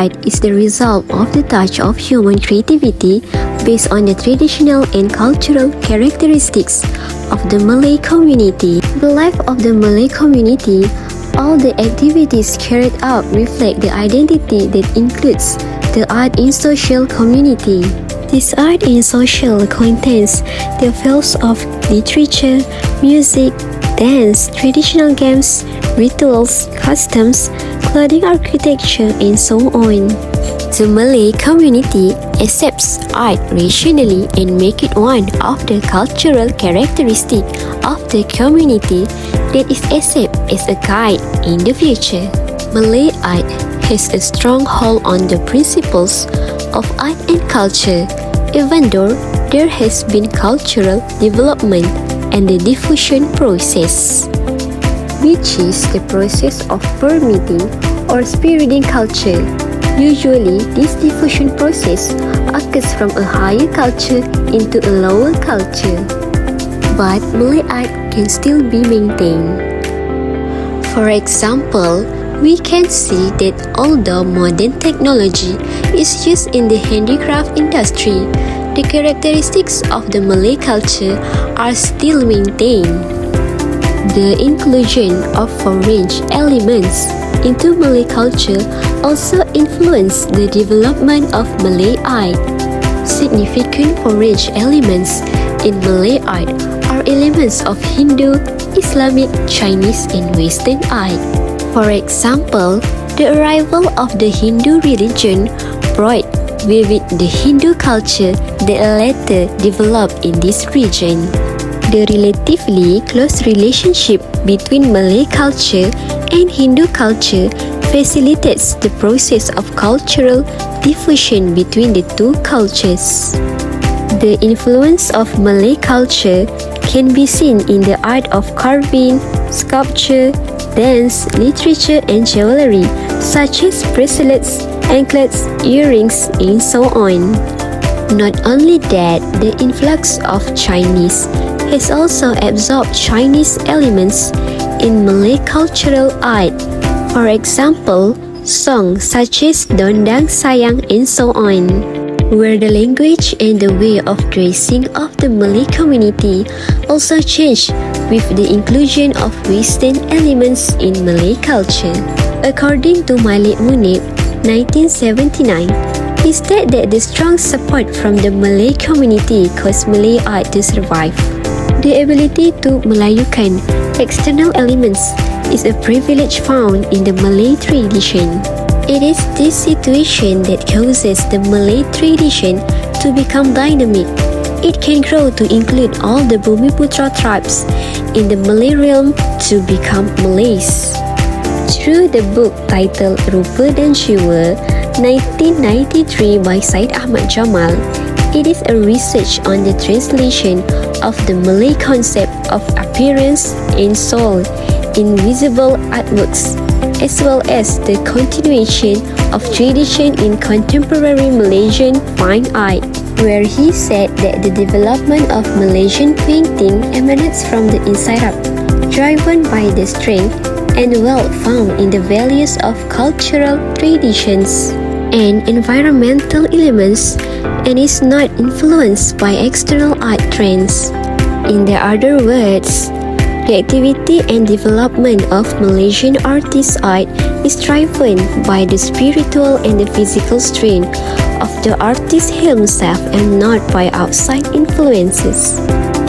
art is the result of the touch of human creativity based on the traditional and cultural characteristics of the Malay community. The life of the Malay community, all the activities carried out reflect the identity that includes the art in social community. This art in social contains the fields of literature, music, dance, traditional games, rituals, customs, clothing, architecture, and so on. The Malay community accepts art rationally and make it one of the cultural characteristics of the community that is accepted as a guide in the future. Malay art has a strong hold on the principles of art and culture, even though there has been cultural development and the diffusion process, which is the process of permeating or spreading culture. Usually, this diffusion process occurs from a higher culture into a lower culture, but Malay art can still be maintained. For example, we can see that although modern technology is used in the handicraft industry, the characteristics of the Malay culture are still maintained. The inclusion of foreign elements into Malay culture also influenced the development of Malay art. Significant foreign elements in Malay art are elements of Hindu, Islamic, Chinese, and Western art. For example, the arrival of the Hindu religion brought with it the Hindu culture that later developed in this region. The relatively close relationship between Malay culture and Hindu culture facilitates the process of cultural diffusion between the two cultures. The influence of Malay culture can be seen in the art of carving, sculpture, dance, literature, and jewelry, such as bracelets, anklets, earrings, and so on. Not only that, the influx of Chinese has also absorbed Chinese elements in Malay cultural art. For example, songs such as Dondang Sayang and so on, where the language and the way of dressing of the Malay community also changed with the inclusion of Western elements in Malay culture. According to Malay Munib, 1979, he stated that the strong support from the Malay community caused Malay art to survive. The ability to melayukan external elements is a privilege found in the Malay tradition. It is this situation that causes the Malay tradition to become dynamic. It can grow to include all the Bumiputra tribes in the Malay realm to become Malays. Through the book titled Rupa dan Jiwa, 1993 by Syed Ahmad Jamal, it is a research on the translation of the Malay concept of appearance and soul in visible artworks, as well as the continuation of tradition in contemporary Malaysian fine art, where he said that the development of Malaysian painting emanates from the inside out, driven by the strength and wealth found in the values of cultural traditions and environmental elements, and is not influenced by external art trends. In the other words, the activity and development of Malaysian artist art is driven by the spiritual and the physical strength of the artist himself and not by outside influences.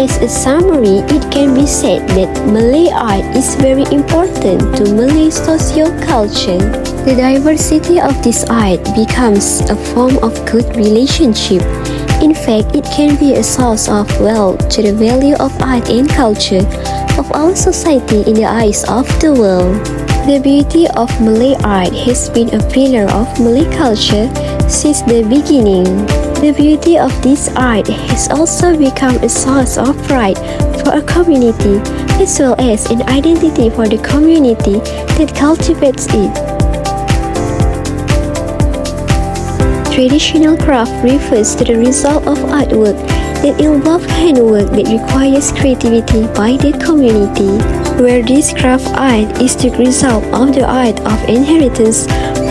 As a summary, it can be said that Malay art is very important to Malay socio-culture. The diversity of this art becomes a form of good relationship. In fact, it can be a source of wealth to the value of art and culture of our society in the eyes of the world. The beauty of Malay art has been a pillar of Malay culture since the beginning. The beauty of this art has also become a source of pride for a community as well as an identity for the community that cultivates it. Traditional craft refers to the result of artwork that involve handwork that requires creativity by the community, where this craft art is the result of the art of inheritance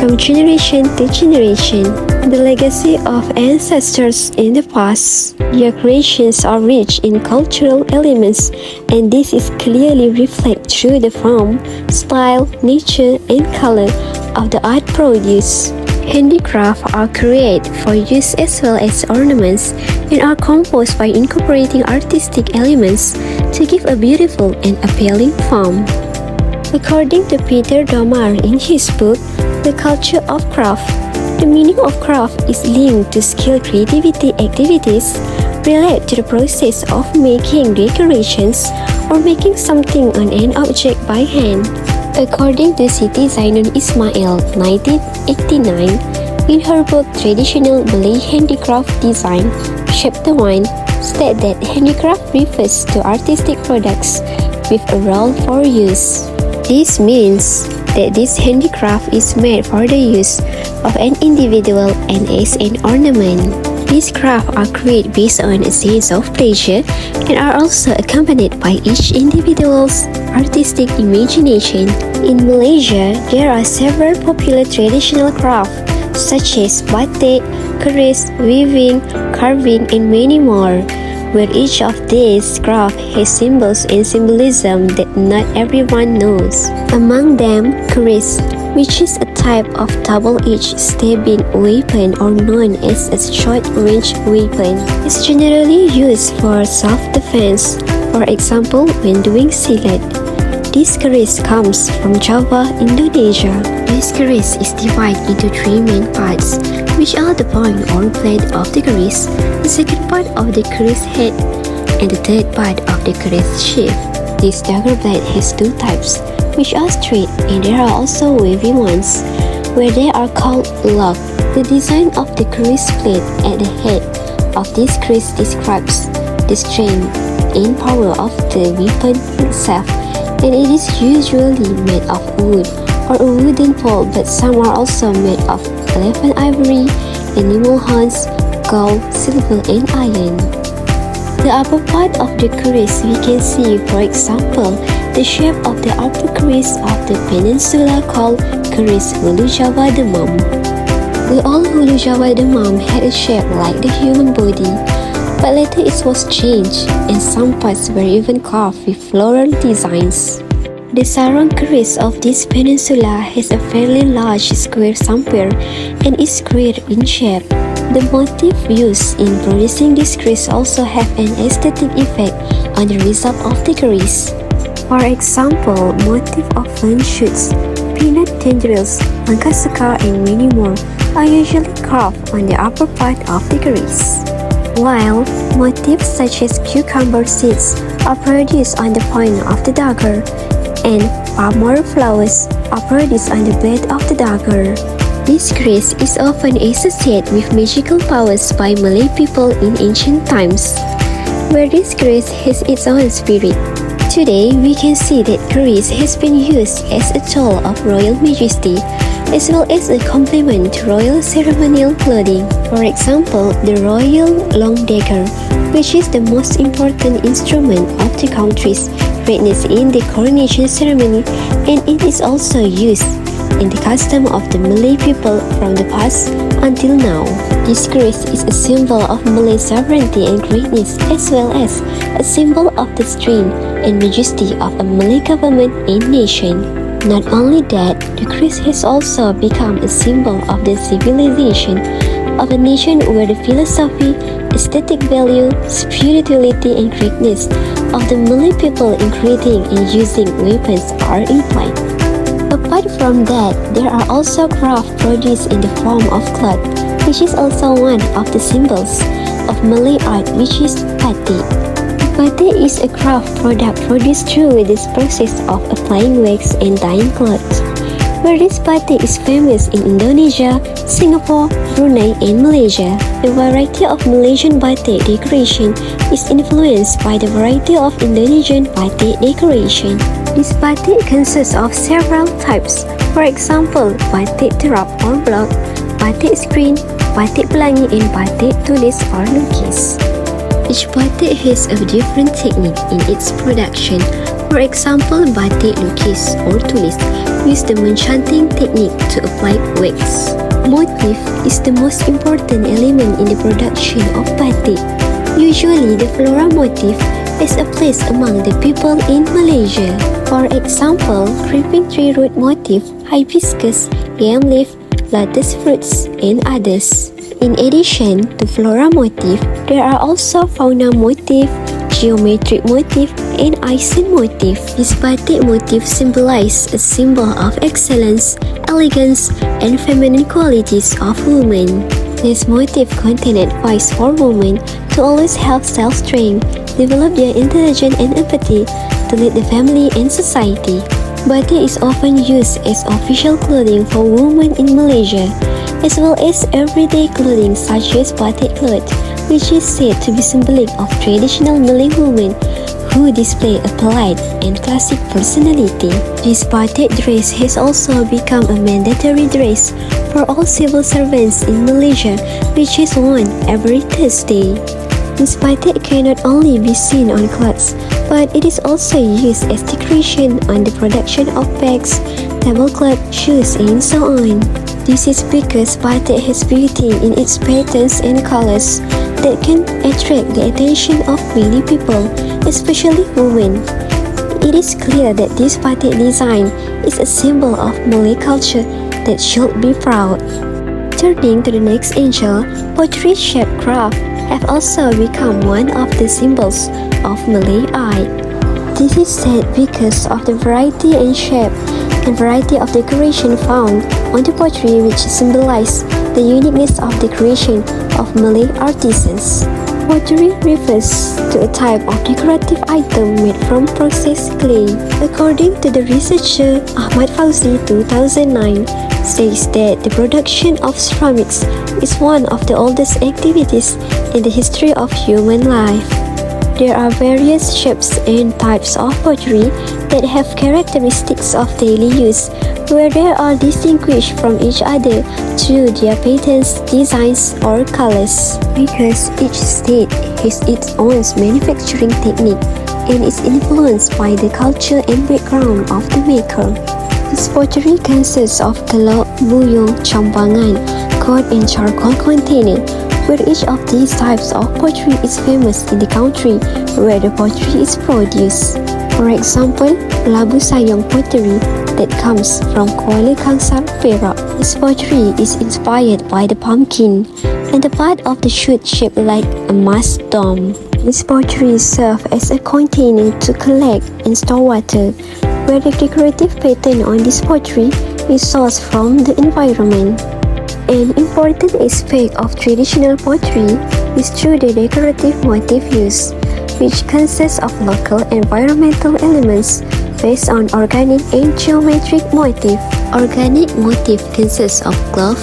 from generation to generation. The legacy of ancestors in the past. Their creations are rich in cultural elements, and this is clearly reflected through the form, style, nature, and color of the art produced. Handicrafts are created for use as well as ornaments and are composed by incorporating artistic elements to give a beautiful and appealing form. According to Peter Domar in his book, The Culture of Craft, the meaning of craft is linked to skilled creativity activities related to the process of making decorations or making something on an object by hand. According to Siti Zainun Ismail, 1989, in her book Traditional Malay Handicraft Design, Chapter 1, states that handicraft refers to artistic products with a role for use. This means that this handicraft is made for the use of an individual and as an ornament. These crafts are created based on a sense of pleasure and are also accompanied by each individual's artistic imagination. In Malaysia, there are several popular traditional crafts such as batik, keris, weaving, carving, and many more, where each of these crafts has symbols and symbolism that not everyone knows. Among them, keris, which is a type of double-edged stabbing weapon or known as a short-range weapon, is generally used for self-defense, for example when doing silat. This keris comes from Java, Indonesia. This keris is divided into three main parts, which are the point or blade of the keris, the second part of the keris head, and the third part of the keris sheath. This dagger blade has two types, which are straight, and there are also wavy ones, where they are called lock. The design of the keris blade at the head of this keris describes the strength and power of the weapon itself, and it is usually made of wood or a wooden pole, but some are also made of elephant ivory, animal horns, gold, silver, and iron. The upper part of the keris we can see, for example, the shape of the upper keris of the peninsula called keris Hulu Jawa Demam. The old Hulu Jawa Demam had a shape like the human body, but later it was changed, and some parts were even carved with floral designs. The sarong keris of this peninsula has a fairly large square somewhere and is square in shape. The motif used in producing this keris also have an aesthetic effect on the result of the keris. For example, motif of fern shoots, peanut tendrils, langka sekar, and many more are usually carved on the upper part of the keris, while motifs such as cucumber seeds are produced on the point of the dagger, and palmer flowers are produced on the blade of the dagger. This keris is often associated with magical powers by Malay people in ancient times, where this keris has its own spirit. Today, we can see that keris has been used as a tool of royal majesty, as well as a complement to royal ceremonial clothing. For example, the royal long dagger, which is the most important instrument of the country's greatness in the coronation ceremony, and it is also used in the custom of the Malay people from the past until now. This keris is a symbol of Malay sovereignty and greatness, as well as a symbol of the strength and majesty of a Malay government and nation. Not only that, the keris has also become a symbol of the civilization of a nation where the philosophy, aesthetic value, spirituality, and greatness of the Malay people in creating and using weapons are implied. Apart from that, there are also crafts produced in the form of cloth, which is also one of the symbols of Malay art, which is batik. Batik is a craft product produced through this process of applying wax and dyeing clothes, where this batik is famous in Indonesia, Singapore, Brunei, and Malaysia. The variety of Malaysian batik decoration is influenced by the variety of Indonesian batik decoration. This batik consists of several types, for example, batik terap or block, batik screen, batik pelangi, and batik tulis or lukis. Each batik has a different technique in its production. For example, batik lukis or tulis use the enchanting technique to apply wax. Motif is the most important element in the production of batik. Usually, the floral motif is a place among the people in Malaysia. For example, creeping tree root motif, hibiscus, yam leaf, lotus fruits, and others. In addition to flora motif, there are also fauna motif, geometric motif, and icon motif. This batik motif symbolize a symbol of excellence, elegance, and feminine qualities of women. This motif contain advice for women to always have self-strength, develop their intelligence and empathy to lead the family and society. Batik is often used as official clothing for women in Malaysia, as well as everyday clothing such as batik cloth, which is said to be symbolic of traditional Malay women who display a polite and classic personality. This batik dress has also become a mandatory dress for all civil servants in Malaysia, which is worn every Thursday. This batik can not only be seen on clothes, but it is also used as decoration on the production of bags, tablecloth, shoes, and so on. This is because batik has beauty in its patterns and colors that can attract the attention of many people, especially women. It is clear that this batik design is a symbol of Malay culture that should be proud. Turning to the next angel, pottery-shaped craft have also become one of the symbols of Malay art. This is said because of the variety and shape and variety of decoration found on the pottery, which symbolize the uniqueness of the creation of Malay artisans. Pottery refers to a type of decorative item made from processed clay. According to the researcher Ahmad Fauzi 2009, says that the production of ceramics is one of the oldest activities in the history of human life. There are various shapes and types of pottery that have characteristics of daily use, where they are distinguished from each other through their patterns, designs, or colors. Because each state has its own manufacturing technique and is influenced by the culture and background of the maker. This pottery consists of telok, buyung, campangan, cored and charcoal container, where each of these types of pottery is famous in the country where the pottery is produced. For example, Labu Sayong pottery that comes from Kuala Kangsar, Perak. This pottery is inspired by the pumpkin and the part of the shoot shaped like a mass dome. This pottery serves as a container to collect and store water, where the decorative pattern on this pottery is sourced from the environment. An important aspect of traditional pottery is through the decorative motif use, which consists of local environmental elements based on organic and geometric motif. Organic motif consists of cloth,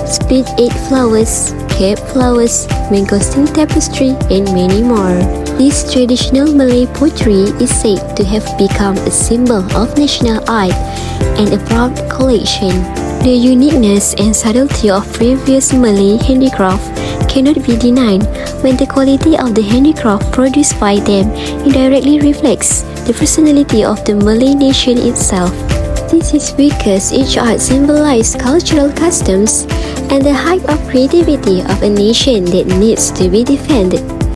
split egg flowers, cape flowers, mangosteen tapestry, and many more. This traditional Malay pottery is said to have become a symbol of national art and a proud collection. The uniqueness and subtlety of previous Malay handicraft cannot be denied when the quality of the handicraft produced by them indirectly reflects the personality of the Malay nation itself. This is because each art symbolizes cultural customs and the height of creativity of a nation that needs to be defended.